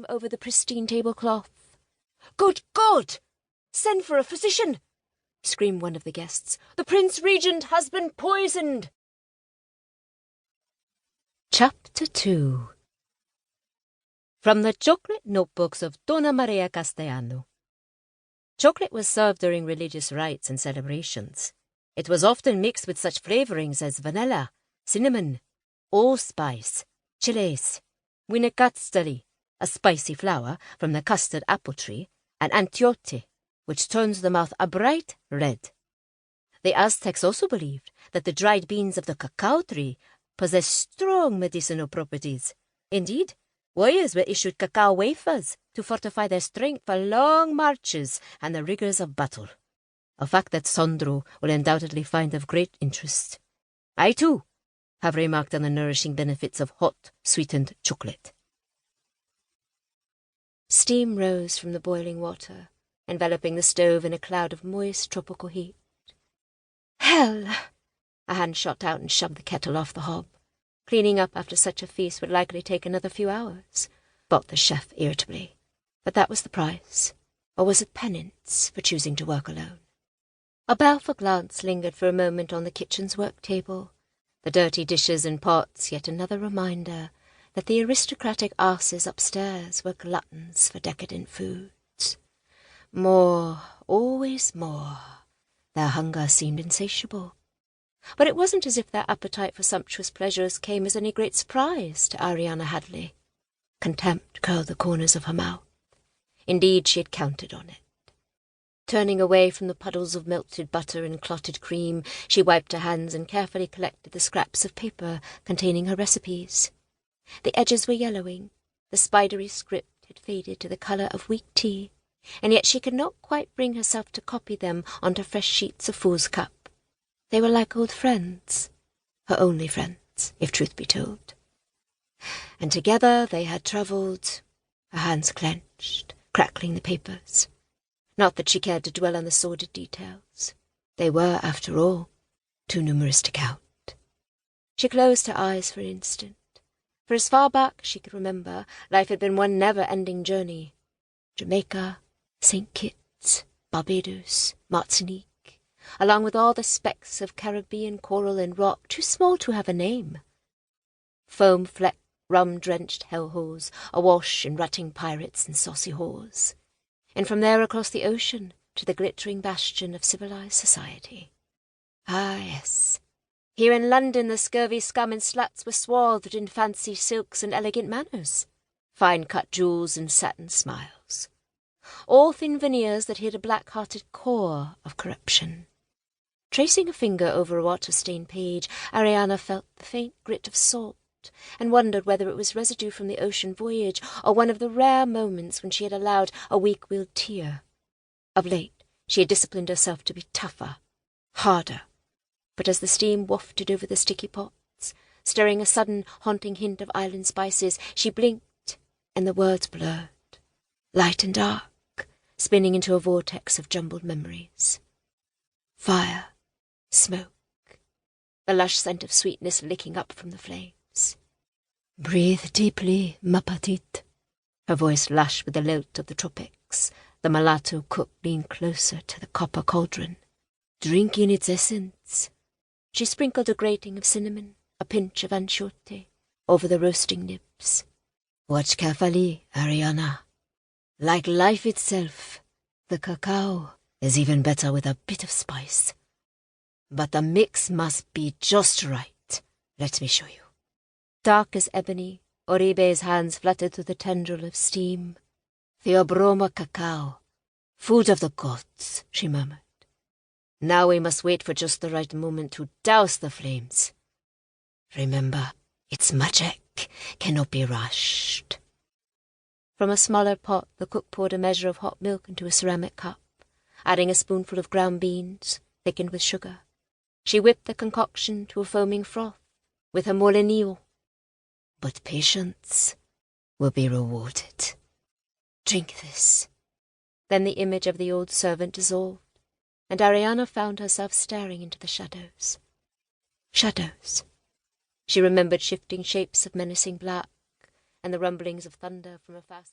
steam over the pristine tablecloth. "Good God! Send for a physician!" screamed one of the guests. "The Prince Regent has been poisoned!" Chapter 2. From the chocolate notebooks of Donna Maria Castellano. Chocolate was served during religious rites and celebrations. It was often mixed with such flavourings as vanilla, cinnamon, allspice, chiles, winnicastali, a spicy flower from the custard apple tree, and antiote, which turns the mouth a bright red. The Aztecs also believed that the dried beans of the cacao tree possessed strong medicinal properties. Indeed, warriors were issued cacao wafers to fortify their strength for long marches and the rigours of battle, a fact that Sandro will undoubtedly find of great interest. I, too, have remarked on the nourishing benefits of hot, sweetened chocolate. Steam rose from the boiling water, enveloping the stove in a cloud of moist tropical heat. "Hell!" A hand shot out and shoved the kettle off the hob. Cleaning up after such a feast would likely take another few hours, thought the chef irritably. But that was the price, or was it penance for choosing to work alone? A baleful glance lingered for a moment on the kitchen's work table. The dirty dishes and pots, yet another reminder that the aristocratic asses upstairs were gluttons for decadent foods. More, always more. Their hunger seemed insatiable. But it wasn't as if their appetite for sumptuous pleasures came as any great surprise to Arianna Hadley. Contempt curled the corners of her mouth. Indeed, she had counted on it. Turning away from the puddles of melted butter and clotted cream, she wiped her hands and carefully collected the scraps of paper containing her recipes. The edges were yellowing, the spidery script had faded to the colour of weak tea, and yet she could not quite bring herself to copy them onto fresh sheets of foolscap. They were like old friends, her only friends, if truth be told. And together they had travelled, her hands clenched, crackling the papers. Not that she cared to dwell on the sordid details. They were, after all, too numerous to count. She closed her eyes for an instant. For as far back she could remember, life had been one never-ending journey. Jamaica, St. Kitts, Barbados, Martinique, along with all the specks of Caribbean coral and rock too small to have a name. Foam-flecked, rum-drenched hellholes, awash in rutting pirates and saucy whores. And from there across the ocean to the glittering bastion of civilized society. Ah, yes. Here in London the scurvy scum and sluts were swathed in fancy silks and elegant manners, fine-cut jewels and satin smiles. All thin veneers that hid a black-hearted core of corruption. Tracing a finger over a water-stained page, Arianna felt the faint grit of salt, and wondered whether it was residue from the ocean voyage or one of the rare moments when she had allowed a weak-willed tear. Of late, she had disciplined herself to be tougher, harder. But as the steam wafted over the sticky pots, stirring a sudden haunting hint of island spices, she blinked, and the words blurred, light and dark, spinning into a vortex of jumbled memories. Fire, smoke, the lush scent of sweetness licking up from the flames. "Breathe deeply, ma petite." Her voice lushed with the lilt of the tropics. The mulatto cook leaned closer to the copper cauldron. "Drink in its essence." She sprinkled a grating of cinnamon, a pinch of antiote, over the roasting nibs. "Watch carefully, Arianna. Like life itself, the cacao is even better with a bit of spice. But the mix must be just right. Let me show you." Dark as ebony, Oribe's hands fluttered through the tendril of steam. "Theobroma cacao, food of the gods," she murmured. "Now we must wait for just the right moment to douse the flames. Remember, it's magic, cannot be rushed." From a smaller pot, the cook poured a measure of hot milk into a ceramic cup, adding a spoonful of ground beans, thickened with sugar. She whipped the concoction to a foaming froth with her molinillo. "But patience will be rewarded. Drink this." Then the image of the old servant dissolved, and Arianna found herself staring into the shadows. Shadows. She remembered shifting shapes of menacing black, and the rumblings of thunder from a fast